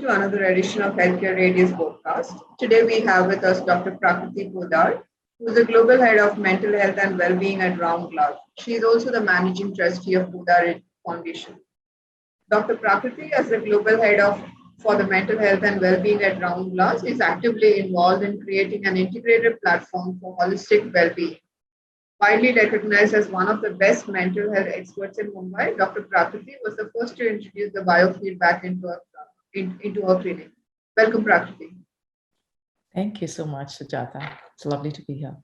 to another edition of Healthcare Radio's podcast. Today we have with us Dr. Prakriti Poddar, who is the Global Head of Mental Health and Wellbeing at Round Glass. She is also the Managing Trustee of Poddar Foundation. Dr. Prakriti, as the Global Head for the Mental Health and Wellbeing at Round Glass, is actively involved in creating an integrated platform for holistic well-being. Widely recognized as one of the best mental health experts in Mumbai, Dr. Prakriti was the first to introduce the biofeedback into her clinic. Welcome, Prakriti. Thank you so much, Sujatha. It's lovely to be here.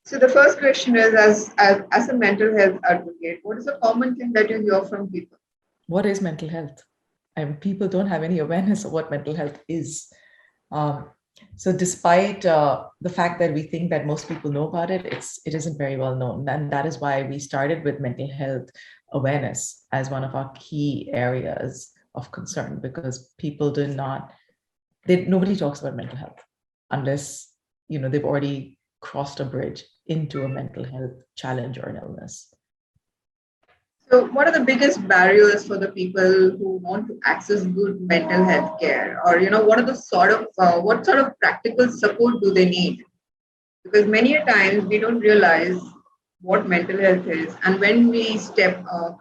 So the first question is, as a mental health advocate, what is a common thing that you hear from people? What is mental health? People don't have any awareness of what mental health is. So despite the fact that we think that most people know about it, it isn't very well known. And that is why we started with mental health awareness as one of our key areas of concern, because people nobody talks about mental health unless, they've already crossed a bridge into a mental health challenge or an illness. So what are the biggest barriers for the people who want to access good mental health care? Or, what are the what sort of practical support do they need? Because many a times we don't realize what mental health is and when we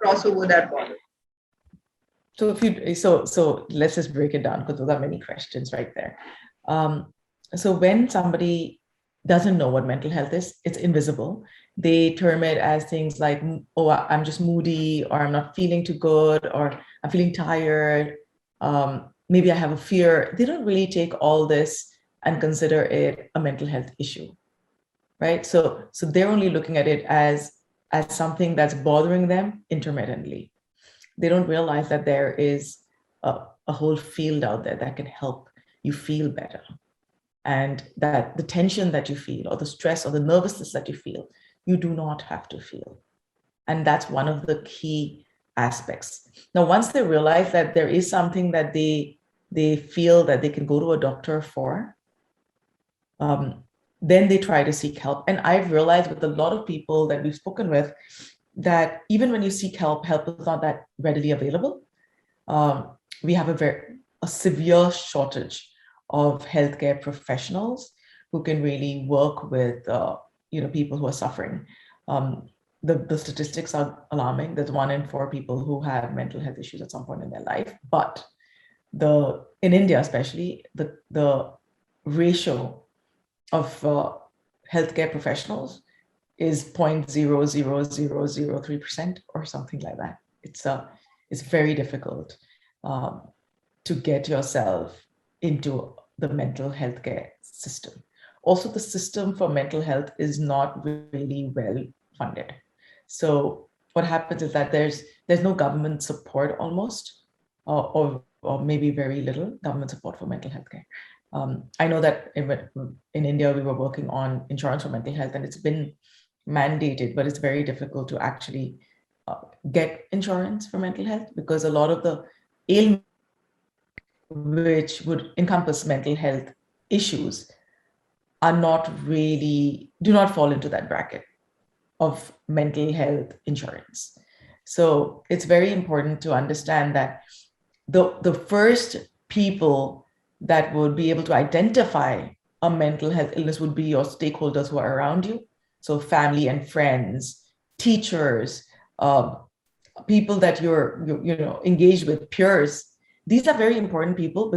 cross over that border. So let's just break it down, because those are many questions right there. So when somebody doesn't know what mental health is, it's invisible. They term it as things like, oh, I'm just moody, or I'm not feeling too good, or I'm feeling tired. Maybe I have a fear. They don't really take all this and consider it a mental health issue, right? So they're only looking at it as something that's bothering them intermittently. They don't realize that there is a whole field out there that can help you feel better. And that the tension that you feel, or the stress or the nervousness that you feel, you do not have to feel. And that's one of the key aspects. Now, once they realize that there is something that they feel that they can go to a doctor for, then they try to seek help. And I've realized with a lot of people that we've spoken with that even when you seek help is not that readily available. We have a severe shortage of healthcare professionals who can really work with people who are suffering. The statistics are alarming. There's 1 in 4 people who have mental health issues at some point in their life. But in India especially, the ratio of healthcare professionals is 0.00003% or something like that. It's very difficult to get yourself into the mental health care system. Also, the system for mental health is not really well funded. So what happens is that there's no government support almost, or maybe very little government support for mental health care. I know that in India, we were working on insurance for mental health, and it's been mandated, but it's very difficult to actually get insurance for mental health, because a lot of the ailments which would encompass mental health issues do not fall into that bracket of mental health insurance. So it's very important to understand that the first people that would be able to identify a mental health illness would be your stakeholders who are around you. So family and friends, teachers, people that you're engaged with, peers. These are very important people,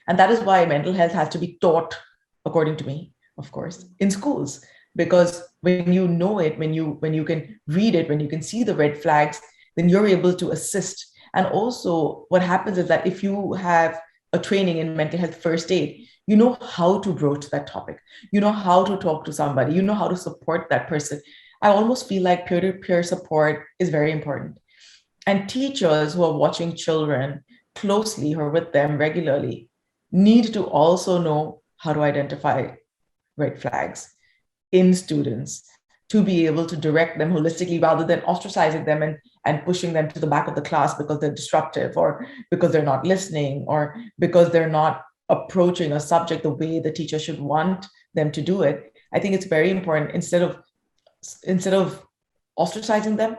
and that is why mental health has to be taught, according to me, of course, in schools. Because when you know it, when you can read it, when you can see the red flags, then you're able to assist. And also what happens is that if you have a training in mental health first aid, you know how to broach that topic. You know how to talk to somebody. You know how to support that person. I almost feel like peer-to-peer support is very important. And teachers who are watching children closely, who are with them regularly, need to also know how to identify red flags in students to be able to direct them holistically, rather than ostracizing them and pushing them to the back of the class because they're disruptive, or because they're not listening, or because they're not approaching a subject the way the teacher should want them to do it. I think it's very important, instead of ostracizing them,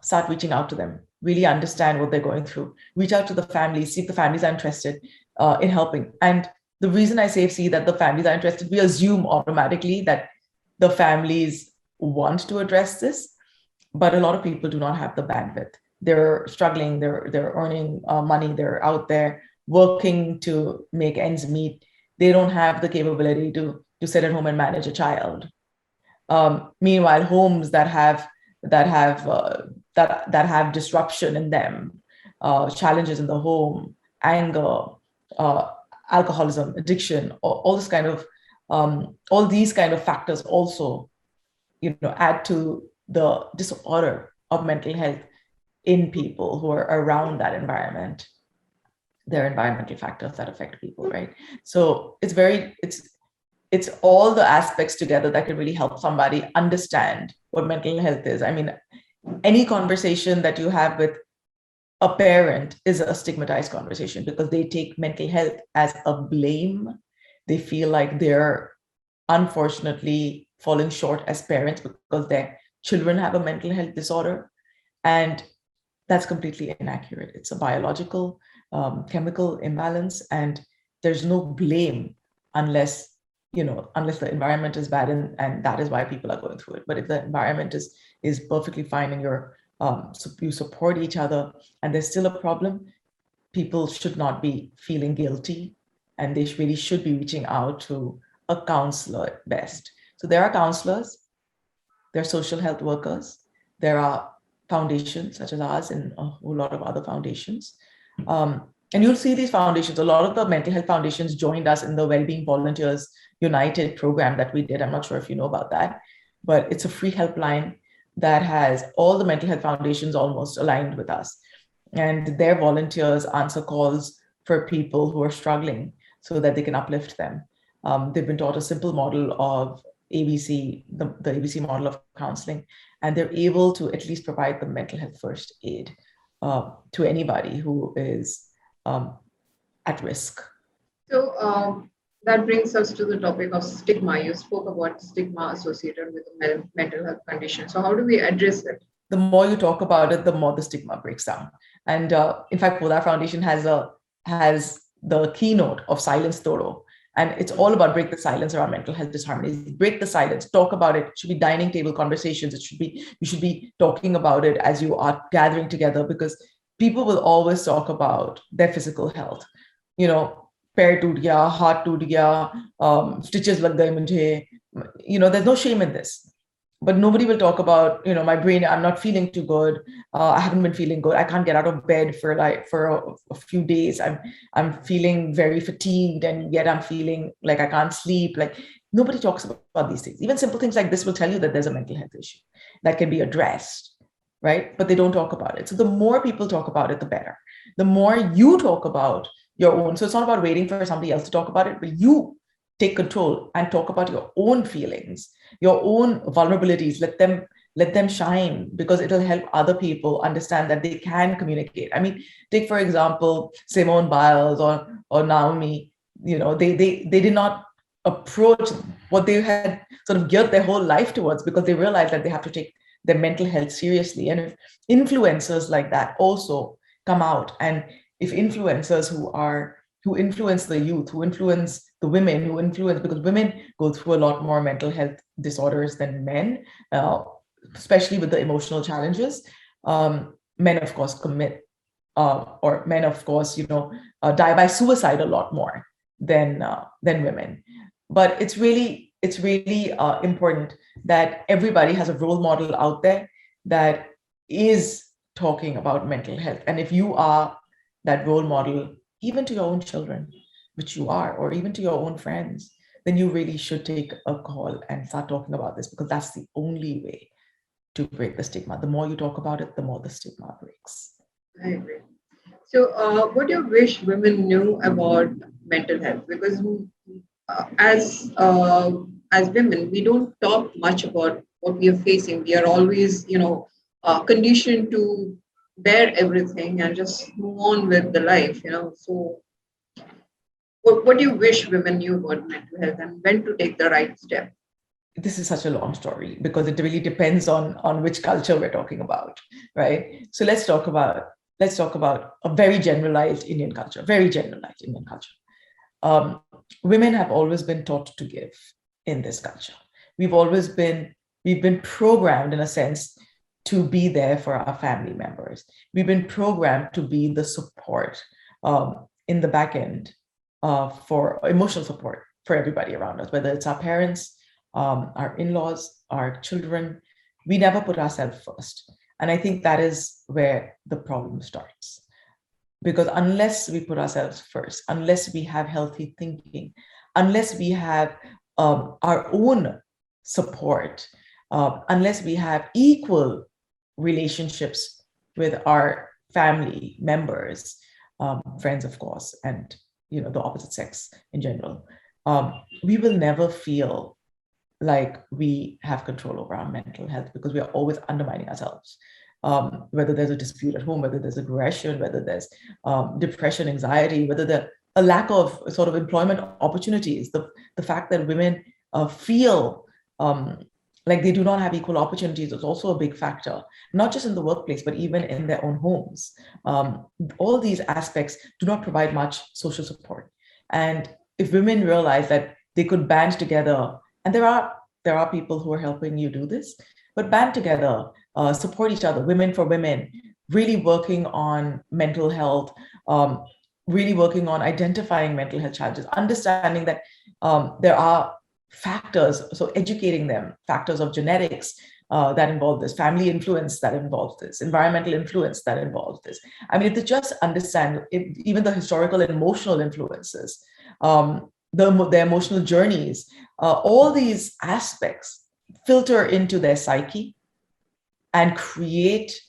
start reaching out to them, really understand what they're going through, reach out to the families, see if the families are interested, in helping. And the reason I say that the families are interested, we assume automatically that the families want to address this, but a lot of people do not have the bandwidth. They're struggling, they're earning money, they're out there working to make ends meet. They don't have the capability to sit at home and manage a child. Meanwhile, homes that have disruption in them, challenges in the home, anger, alcoholism, addiction, all this kind of all these kind of factors also, add to the disorder of mental health in people who are around that environment. There are environmental factors that affect people, right? So it's all the aspects together that can really help somebody understand what mental health is. I mean, any conversation that you have with a parent is a stigmatized conversation because they take mental health as a blame. They feel like they're unfortunately falling short as parents because their children have a mental health disorder. And that's completely inaccurate. It's a biological, chemical imbalance, and there's no blame unless the environment is bad, and that is why people are going through it. But if the environment is perfectly fine and you support each other and there's still a problem, people should not be feeling guilty, and they really should be reaching out to a counselor at best. So there are counselors, there are social health workers, there are foundations such as ours and a whole lot of other foundations. And you'll see these foundations, a lot of the mental health foundations joined us in the Wellbeing Volunteers United program that we did. I'm not sure if you know about that, but it's a free helpline that has all the mental health foundations almost aligned with us. And their volunteers answer calls for people who are struggling so that they can uplift them. They've been taught a simple model of ABC, the ABC model of counseling, and they're able to at least provide the mental health first aid to anybody who is at risk. So that brings us to the topic of stigma. You spoke about stigma associated with a mental health condition. So how do we address it? The more you talk about it, the more the stigma breaks down. And in fact, Poddar Foundation has the keynote of Silence Toro. And it's all about break the silence around mental health disharmonies. Break the silence, talk about it. It should be dining table conversations. You should be talking about it as you are gathering together, because people will always talk about their physical health. Pair toot gaya, heart toot gaya, stitches lag gaye mujhe. There's no shame in this. But nobody will talk about, my brain, I'm not feeling too good. I haven't been feeling good. I can't get out of bed for a few days. I'm feeling very fatigued, and yet I'm feeling like I can't sleep. Like, nobody talks about these things. Even simple things like this will tell you that there's a mental health issue that can be addressed, right? But they don't talk about it. So the more people talk about it, the better. The more you talk about your own. So it's not about waiting for somebody else to talk about it, but you take control and talk about your own feelings, your own vulnerabilities. Let them shine, because it'll help other people understand that they can communicate. I mean, take for example Simone Biles or Naomi. They did not approach what they had sort of geared their whole life towards, because they realized that they have to take their mental health seriously. And if influencers like that also come out, and if influencers who influence the youth, who influence the women, because women go through a lot more mental health disorders than men, especially with the emotional challenges. Men, of course, commit, or men, of course, die by suicide a lot more than women. But it's really important that everybody has a role model out there that is talking about mental health. And if you are that role model, even to your own children, which you are, or even to your own friends, then you really should take a call and start talking about this, because that's the only way to break the stigma. The more you talk about it, the more the stigma breaks. I agree. So what do you wish women knew about mental health? Because as women, we don't talk much about what we are facing. We are always, conditioned to bear everything and just move on with the life, So what do you wish women knew about mental health and when to take the right step? This is such a long story, because it really depends on which culture we're talking about, right? So let's talk about let's talk about a very generalized Indian culture, women have always been taught to give in this culture. We've been programmed in a sense to be there for our family members. We've been programmed to be the support in the back end for emotional support for everybody around us, whether it's our parents, our in-laws, our children. We never put ourselves first. And I think that is where the problem starts. Because unless we put ourselves first, unless we have healthy thinking, unless we have our own support, unless we have equal relationships with our family members, friends, of course, and the opposite sex in general, we will never feel like we have control over our mental health, because we are always undermining ourselves. Whether there's a dispute at home, whether there's aggression, whether there's depression, anxiety, whether there's a lack of sort of employment opportunities, the fact that women feel like they do not have equal opportunities is also a big factor, not just in the workplace, but even in their own homes. All these aspects do not provide much social support. And if women realize that they could band together, and there are people who are helping you do this, but band together, support each other, women for women, really working on mental health, really working on identifying mental health challenges, understanding that there are factors, so educating them, factors of genetics that involve this, family influence that involves this, environmental influence that involves this. I mean, if they just understand even the historical and emotional influences, their emotional journeys, all these aspects filter into their psyche and create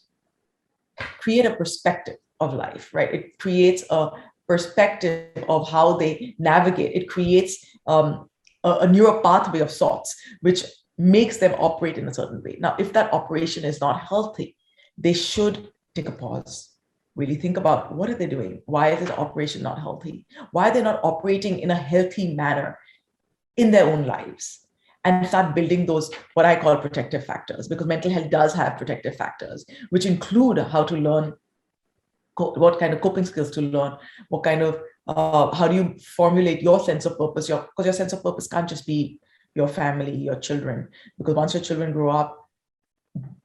a perspective of life, right? It creates a perspective of how they navigate. It creates a neural pathway of sorts, which makes them operate in a certain way. Now, if that operation is not healthy, they should take a pause, really think about what are they doing? Why is this operation not healthy? Why are they not operating in a healthy manner in their own lives? And start building those, what I call protective factors, because mental health does have protective factors, which include how to learn, what kind of coping skills to learn, what kind of, how do you formulate your sense of purpose? Because your sense of purpose can't just be your family, your children, because once your children grow up,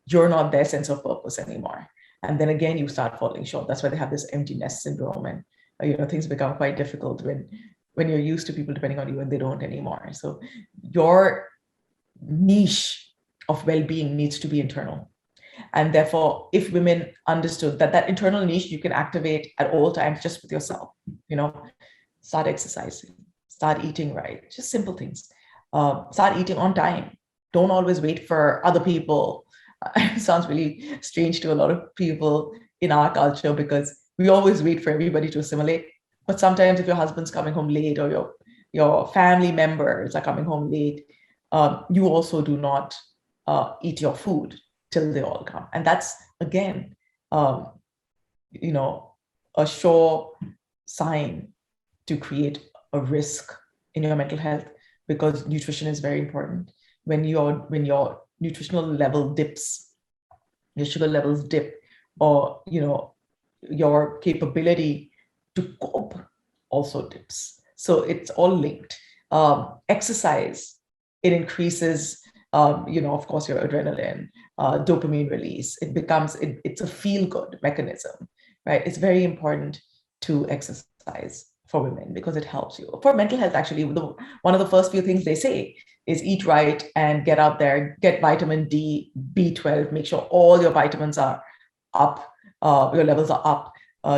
you're not their sense of purpose anymore. And then again, you start falling short. That's why they have this empty nest syndrome, and things become quite difficult when you're used to people depending on you and they don't anymore. So your niche of well-being needs to be internal. And therefore, if women understood that internal niche you can activate at all times just with yourself, start exercising, start eating right, just simple things. Start eating on time. Don't always wait for other people. It sounds really strange to a lot of people in our culture because we always wait for everybody to assimilate. But sometimes if your husband's coming home late or your family members are coming home late, you also do not eat your food till they all come. And that's, again, a sure sign to create a risk in your mental health, because nutrition is very important. When your nutritional level dips, your sugar levels dip, or your capability to cope also dips. So it's all linked. Exercise, it increases, of course, your adrenaline, dopamine release. It's a feel-good mechanism, right? It's very important to exercise for women because it helps you. For mental health, actually, one of the first few things they say is eat right and get out there, get vitamin D, B12, make sure all your vitamins are up, your levels are up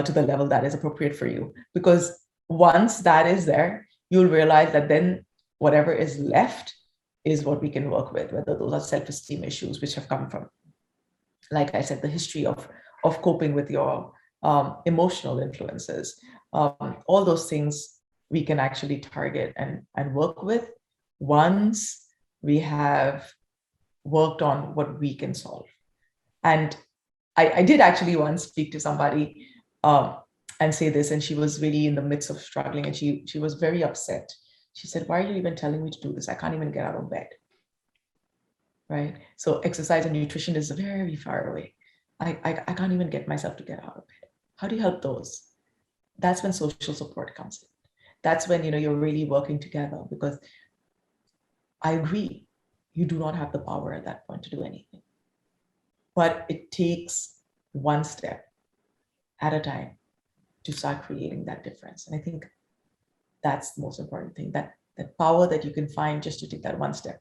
to the level that is appropriate for you. Because once that is there, you'll realize that then whatever is left is what we can work with, whether those are self-esteem issues, which have come from, like I said, the history of coping with your emotional influences. All those things we can actually target and work with once we have worked on what we can solve. And I did actually once speak to somebody and say this, and she was really in the midst of struggling, and she was very upset. She said, "Why are you even telling me to do this? I can't even get out of bed." Right? So exercise and nutrition is very far away. I can't even get myself to get out of bed. How do you help those? That's when social support comes in. That's when, you're really working together, because I agree, you do not have the power at that point to do anything. But it takes one step at a time to start creating that difference. And I think that's the most important thing, that power that you can find just to take that one step,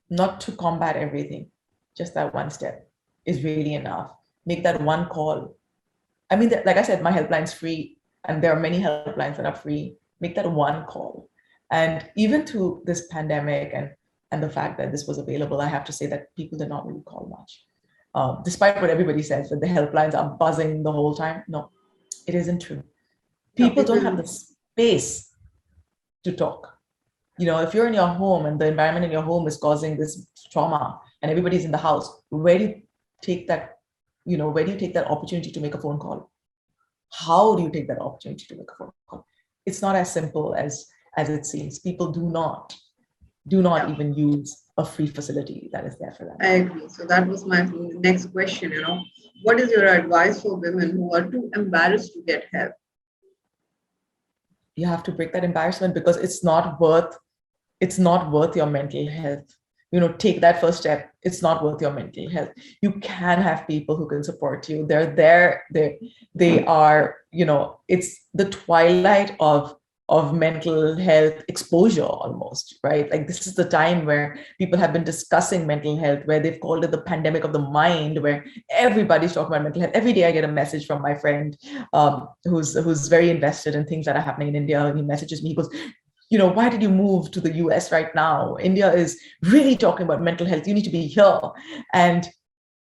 not to combat everything, just that one step is really enough. Make that one call. I mean, like I said, my helpline's free, and there are many helplines that are free. Make that one call. And even through this pandemic and the fact that this was available, I have to say that people did not really call much. Despite what everybody says, that the helplines are buzzing the whole time. No, it isn't true. People don't have the space to talk. If you're in your home and the environment in your home is causing this trauma and everybody's in the house, where do you take that, where do you take that opportunity to make a phone call? How do you take that opportunity to make a phone call? It's not as simple as it seems. People do not even use a free facility that is there for them. I agree. So that was my next question. What is your advice for women who are too embarrassed to get help? You have to break that embarrassment, because it's not worth your mental health. Take that first step. It's not worth your mental health. You can have people who can support you. They're there. They are, it's the twilight of mental health exposure almost, right? Like, this is the time where people have been discussing mental health, where they've called it the pandemic of the mind, where everybody's talking about mental health. Every day I get a message from my friend who's very invested in things that are happening in India. And he messages me, he goes, why did you move to the US right now? India is really talking about mental health. You need to be here. And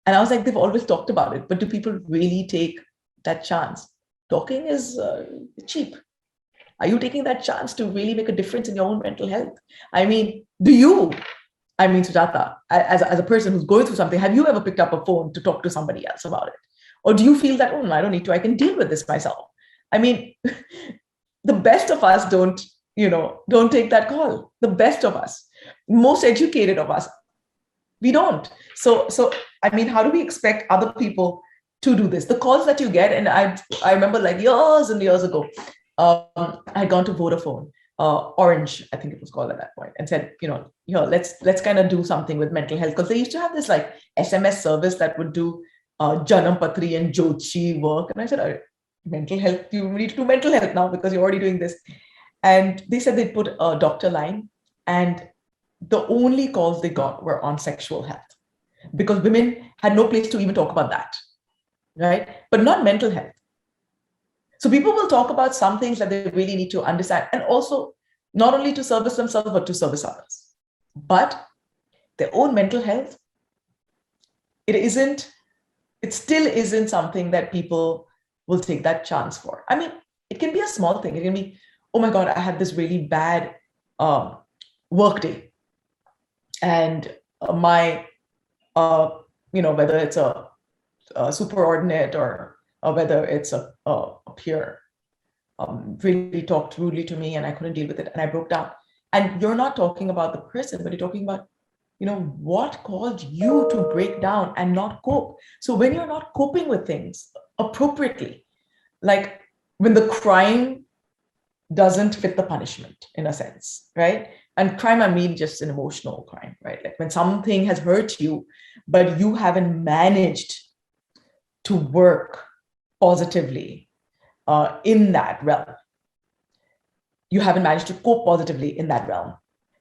I was like, they've always talked about it, but do people really take that chance? Talking is cheap. Are you taking that chance to really make a difference in your own mental health? I mean, Sujatha, as a person who's going through something, have you ever picked up a phone to talk to somebody else about it? Or do you feel that, I don't need to, I can deal with this myself? I mean, the best of us don't take that call. The best of us, most educated of us, we don't. So I mean, how do we expect other people to do this? The calls that you get, and I remember, like, years and years ago, I had gone to Vodafone, Orange, I think it was called at that point, and said, let's kind of do something with mental health, because they used to have this like SMS service that would do Janam Patri and Jyotishi work, and I said, mental health, you need to do mental health now because you're already doing this. And they said they'd put a doctor line, and the only calls they got were on sexual health, because women had no place to even talk about that, right? But not mental health. So people will talk about some things that they really need to understand, and also not only to service themselves, but to service others. But their own mental health, it still isn't something that people will take that chance for. I mean, it can be a small thing. It can be, oh my God, I had this really bad work day. And my, whether it's a superordinate or whether it's a peer, really talked rudely to me and I couldn't deal with it and I broke down. And you're not talking about the person, but you're talking about, what caused you to break down and not cope. So when you're not coping with things appropriately, like when the crime doesn't fit the punishment in a sense, right? And crime, I mean just an emotional crime, right? Like when something has hurt you, but you haven't managed to work positively in that realm. You haven't managed to cope positively in that realm.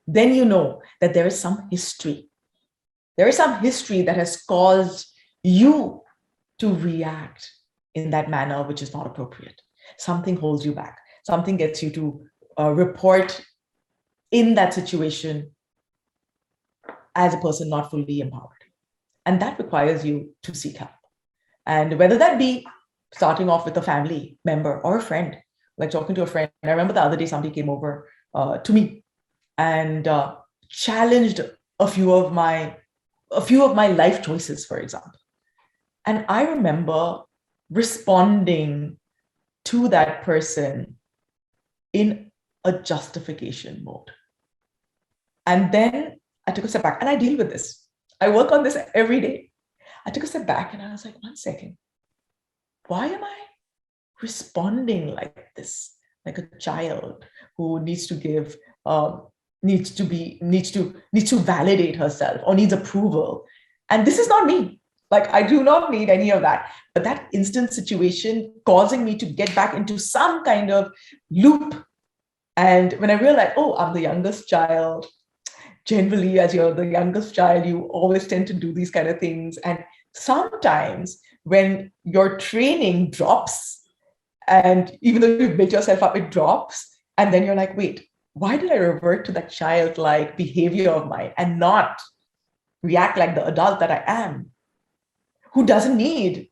Then you know that there is some history. There is some history that has caused you to react in that manner, which is not appropriate. Something holds you back. Something gets you to report in that situation as a person not fully empowered. And that requires you to seek help. And whether that be starting off with a family member or a friend, like talking to a friend. I remember the other day somebody came over to me and challenged a few of my life choices, for example. And I remember responding to that person in a justification mode. And then I took a step back, and I deal with this. I work on this every day. I took a step back and I was like, one second, why am I responding like this, like a child who needs to give, needs to validate herself or needs approval. And this is not me. Like, I do not need any of that. But that instant situation causing me to get back into some kind of loop. And when I realized, oh, I'm the youngest child, generally, as you're the youngest child, you always tend to do these kind of things. And sometimes when your training drops, and even though you've built yourself up, it drops. And then you're like, wait, why did I revert to that childlike behavior of mine and not react like the adult that I am, who doesn't need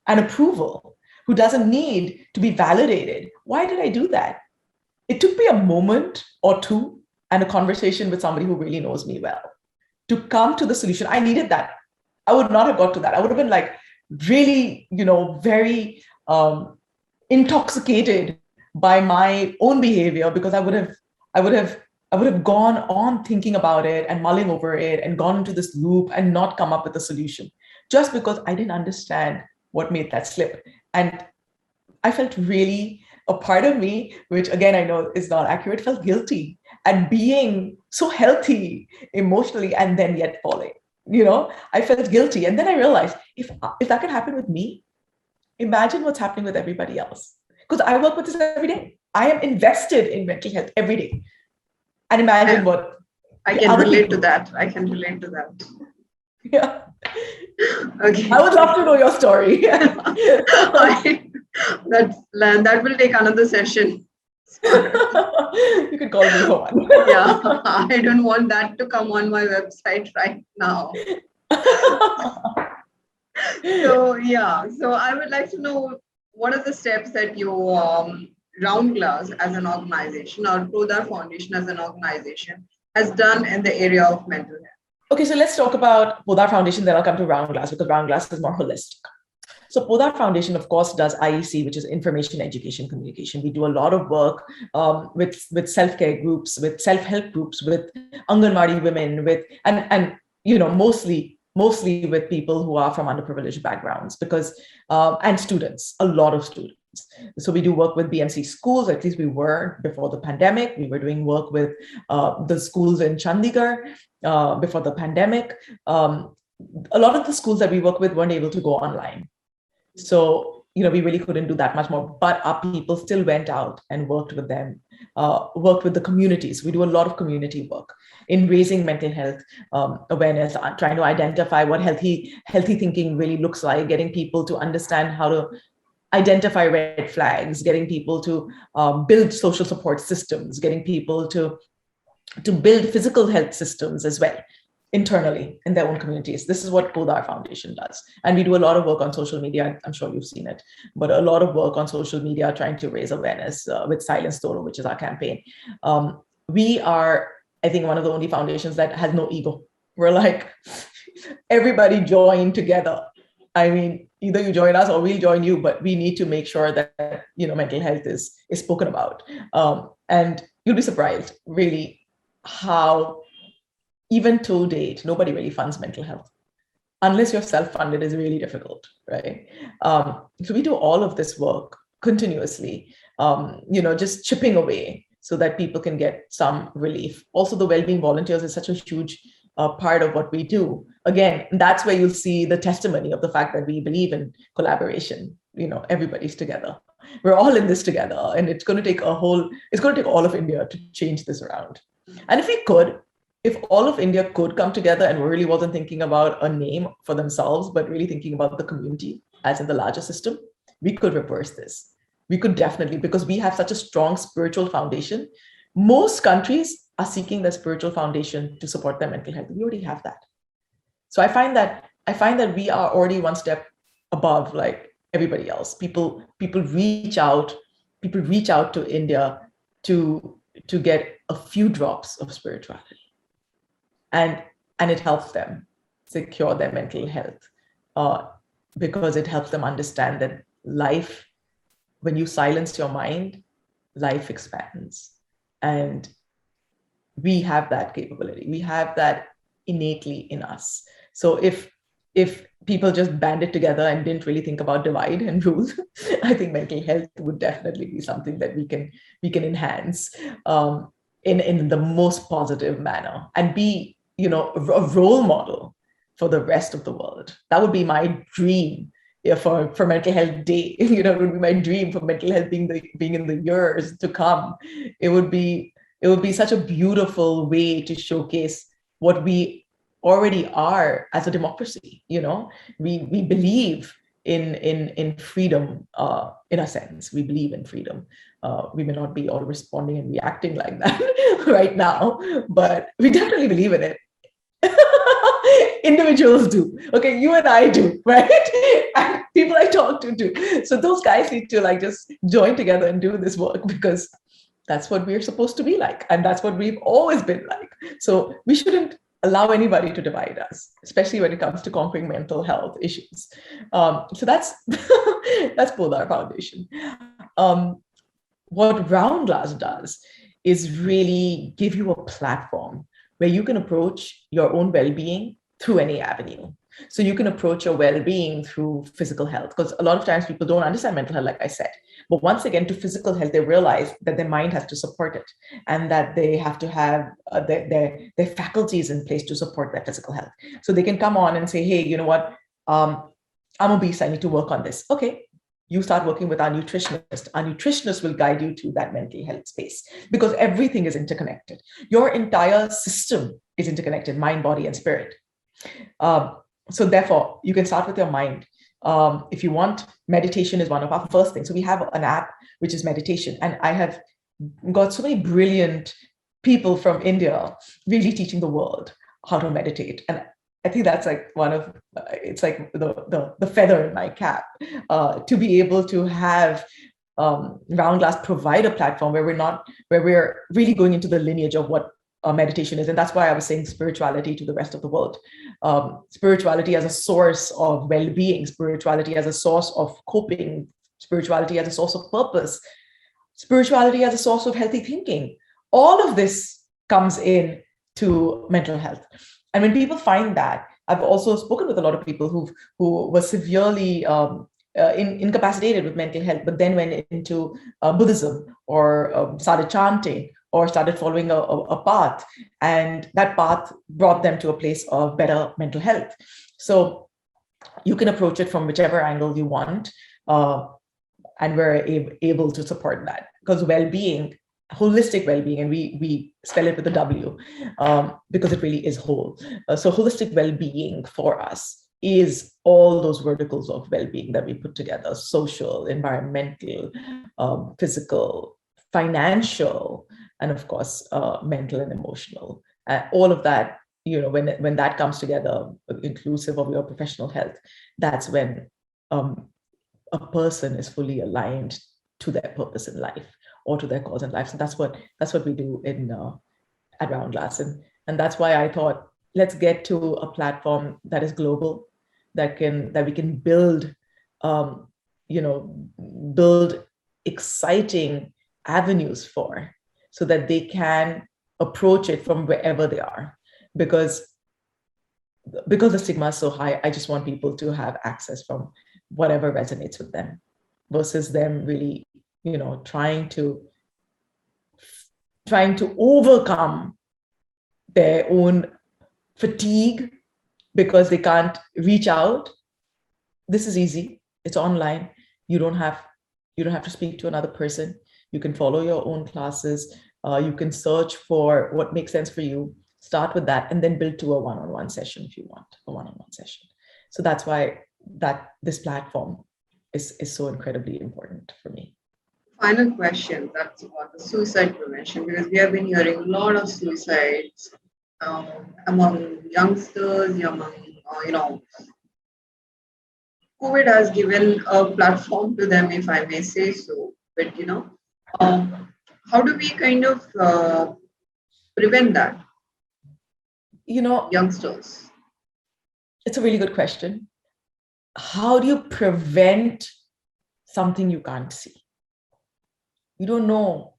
an approval, who doesn't need to be validated? Why did I do that? It took me a moment or two and a conversation with somebody who really knows me well to come to the solution. I needed that. I would not have got to that. I would have been like really, very intoxicated by my own behavior, because I would have gone on thinking about it and mulling over it and gone into this loop and not come up with a solution, just because I didn't understand what made that slip. And I felt really, a part of me, which again, I know is not accurate, felt guilty at being so healthy emotionally and then yet falling. I felt guilty. And then I realized, if that can happen with me, imagine what's happening with everybody else. Because I work with this every day. I am invested in mental health every day. And imagine what I can relate to that. I can relate to that. Yeah. Okay. I would love to know your story. That will take another session. You could call me for one. Yeah, I don't want that to come on my website right now. So I would like to know, what are the steps that you Round Glass as an organization or Poddar Foundation as an organization has done in the area of mental health? Okay, so let's talk about Poddar Foundation, then I'll come to Round Glass, because Round Glass is more holistic. So Poddar Foundation, of course, does IEC, which is Information, Education, Communication. We do a lot of work with self-care groups, with self-help groups, with Anganwadi women, and mostly with people who are from underprivileged backgrounds, because and students, a lot of students. So we do work with BMC schools, at least we were before the pandemic. We were doing work with the schools in Chandigarh before the pandemic. A lot of the schools that we work with weren't able to go online. So, we really couldn't do that much more, but our people still went out and worked with them, worked with the communities. We do a lot of community work in raising mental health awareness, trying to identify what healthy thinking really looks like, getting people to understand how to identify red flags, getting people to build social support systems, getting people to build physical health systems as well, internally in their own communities. This is what Poddar Foundation does. And we do a lot of work on social media. I'm sure you've seen it, but a lot of work on social media trying to raise awareness with Silence Toro, which is our campaign. We are, I think, one of the only foundations that has no ego. We're like, everybody join together. I mean, either you join us or we'll join you, but we need to make sure that, mental health is spoken about. And you'll be surprised, really, how even to date, nobody really funds mental health. Unless you're self-funded, is really difficult, right? So we do all of this work continuously, just chipping away so that people can get some relief. Also, the Wellbeing Volunteers is such a huge part of what we do. Again, that's where you'll see the testimony of the fact that we believe in collaboration. Everybody's together. We're all in this together, and it's going to take all of India to change this around. And if all of India could come together and really wasn't thinking about a name for themselves, but really thinking about the community as in the larger system, we could reverse this. We could definitely, because we have such a strong spiritual foundation. Most countries are seeking their spiritual foundation to support their mental health. We already have that. So I find that we are already one step above like everybody else. People reach out to India to get a few drops of spirituality. And it helps them secure their mental health because it helps them understand that life, when you silence your mind, life expands. And we have that capability. We have that innately in us. So if if people just banded together and didn't really think about divide and rule, I think mental health would definitely be something that we can enhance in the most positive manner and be, a role model for the rest of the world. That would be my dream. Yeah, for Mental Health Day, it would be my dream for mental health being in the years to come. It would be such a beautiful way to showcase what we already are as a democracy. We believe in freedom, in a sense. We believe in freedom. We may not be all responding and reacting like that right now, but we definitely believe in it. Individuals do. Okay, you and I do, right? And people I talk to do. So those guys need to just join together and do this work, because that's what we're supposed to be like, and that's what we've always been like. So we shouldn't allow anybody to divide us, especially when it comes to conquering mental health issues. So that's that's Poddar Foundation. What Round Glass does is really give you a platform where you can approach your own well-being through any avenue. So you can approach your well-being through physical health, because a lot of times people don't understand mental health, like I said. But once again, to physical health, they realize that their mind has to support it, and that they have to have their faculties in place to support their physical health. So they can come on and say, hey, you know what? I'm obese. I need to work on this. Okay. You start working with our nutritionist. Our nutritionist will guide you to that mental health space, because everything is interconnected. Your entire system is interconnected, mind, body, and spirit. So therefore, you can start with your mind. If you want, meditation is one of our first things. So we have an app, which is meditation. And I have got so many brilliant people from India really teaching the world how to meditate. And I think that's it's like the feather in my cap, to be able to have Round Glass provide a platform where we're really going into the lineage of what meditation is. And that's why I was saying spirituality to the rest of the world. Spirituality as a source of well-being, spirituality as a source of coping, spirituality as a source of purpose, spirituality as a source of healthy thinking. All of this comes in to mental health. And when people find that, I've also spoken with a lot of people who were severely incapacitated with mental health, but then went into Buddhism, or started chanting, or started following a path. And that path brought them to a place of better mental health. So you can approach it from whichever angle you want. And we're able to support that, because well-being, holistic well-being, and we spell it with a W, because it really is whole. So holistic well-being for us is all those verticals of well-being that we put together: social, environmental, physical, financial, and of course, mental and emotional. All of that, when that comes together, inclusive of your professional health, that's when a person is fully aligned to their purpose in life, or to their cause in life. So that's what we do at Round Glass, and that's why I thought, let's get to a platform that is global, that we can build, build exciting avenues for, so that they can approach it from wherever they are, because the stigma is so high. I just want people to have access from whatever resonates with them, versus them really trying to overcome their own fatigue because they can't reach out. This is easy. It's online. You don't have to speak to another person. You can follow your own classes. You can search for what makes sense for you. Start with that, and then build to a one-on-one session if you want a one-on-one session. So that's why this platform is so incredibly important for me. Final question, that's about the suicide prevention, because we have been hearing a lot of suicides among youngsters, COVID has given a platform to them, if I may say so. But how do we kind of prevent that? Youngsters. It's a really good question. How do you prevent something you can't see? You don't know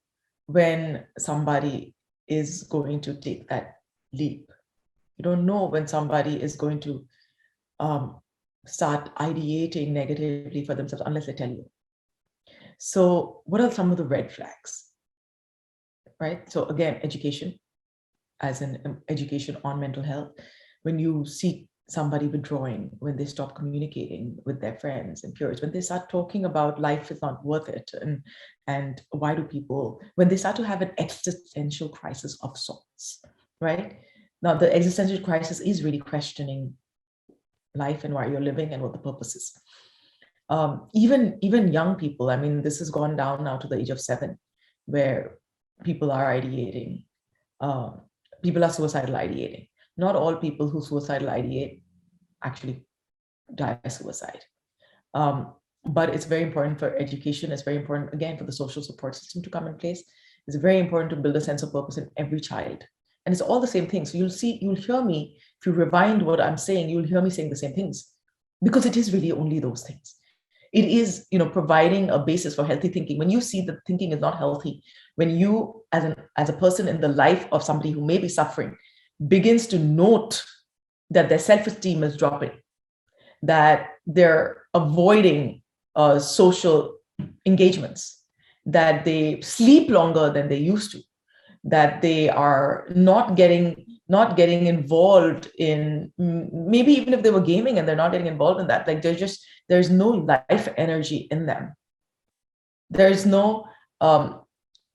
when somebody is going to take that leap. You don't know when somebody is going to start ideating negatively for themselves unless they tell you. So what are some of the red flags, right? So again, education, as in education on mental health. When you see somebody withdrawing, when they stop communicating with their friends and peers, when they start talking about life is not worth it, and why do people, when they start to have an existential crisis of sorts, right? Now, the existential crisis is really questioning life and why you're living and what the purpose is. Even young people, I mean, this has gone down now to the age of 7, where people are ideating. People are suicidal ideating. Not all people who suicidal ideate actually die of suicide. But it's very important for education. It's very important, again, for the social support system to come in place. It's very important to build a sense of purpose in every child. And it's all the same thing. So you'll hear me, if you rewind what I'm saying, you'll hear me saying the same things, because it is really only those things. It is, providing a basis for healthy thinking. When you see that thinking is not healthy, when you, as a person in the life of somebody who may be suffering, begins to note that their self-esteem is dropping, that they're avoiding social engagements, that they sleep longer than they used to, that they are not getting involved in, maybe even if they were gaming and they're not getting involved in that, like there's no life energy in them. There's no,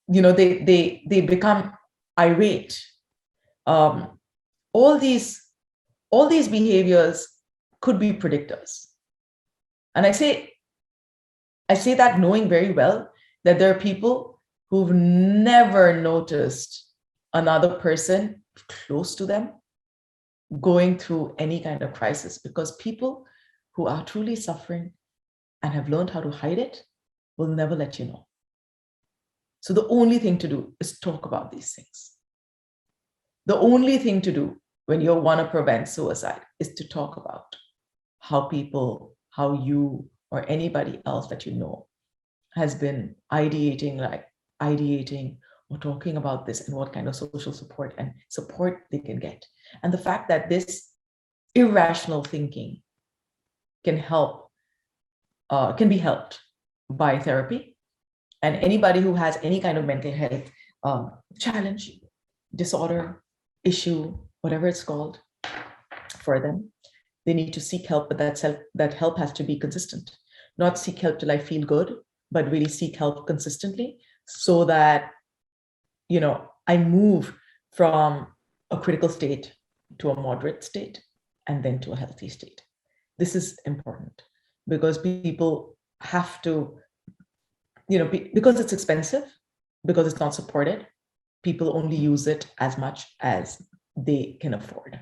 they become irate. All these behaviors could be predictors. And I say that knowing very well that there are people who've never noticed another person close to them going through any kind of crisis, because people who are truly suffering and have learned how to hide it will never let you know. So the only thing to do is talk about these things. The only thing to do when you want to prevent suicide is to talk about how you or anybody else that you know has been ideating or talking about this, and what kind of social support they can get. And the fact that this irrational thinking can be helped by therapy. And anybody who has any kind of mental health challenge, disorder, issue, whatever it's called, for them, they need to seek help. But that help has to be consistent. Not seek help till I feel good, but really seek help consistently, so that I move from a critical state to a moderate state and then to a healthy state. This is important because people have to, because it's expensive, because it's not supported, people only use it as much as they can afford.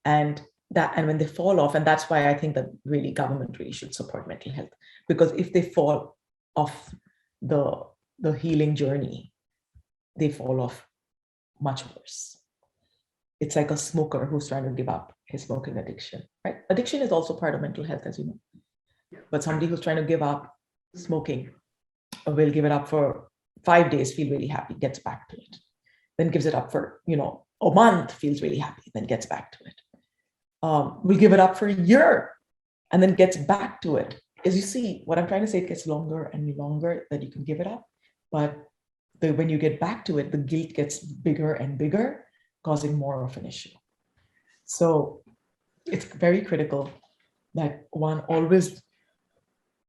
And when they fall off, and that's why I think that really government really should support mental health, because if they fall off the healing journey, they fall off much worse. It's like a smoker who's trying to give up his smoking addiction, right? Addiction is also part of mental health, as you know. But somebody who's trying to give up smoking will give it up for 5 days, feel really happy, gets back to it. Then gives it up for, a month, feels really happy, then gets back to it. Will give it up for a year and then gets back to it. As you see, what I'm trying to say, it gets longer and longer that you can give it up. But when you get back to it, the guilt gets bigger and bigger, causing more of an issue. So it's very critical that one always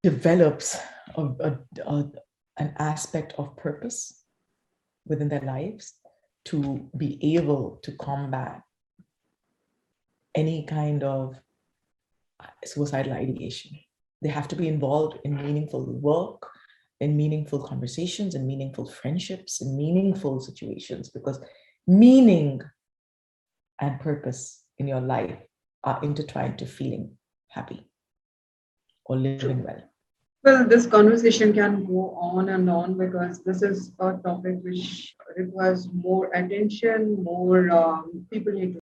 develops an aspect of purpose within their lives to be able to combat any kind of suicidal ideation. They have to be involved in meaningful work, in meaningful conversations, in meaningful friendships, in meaningful situations, because meaning and purpose in your life are intertwined to feeling happy or living well. Well, this conversation can go on and on because this is a topic which requires more attention, more people need to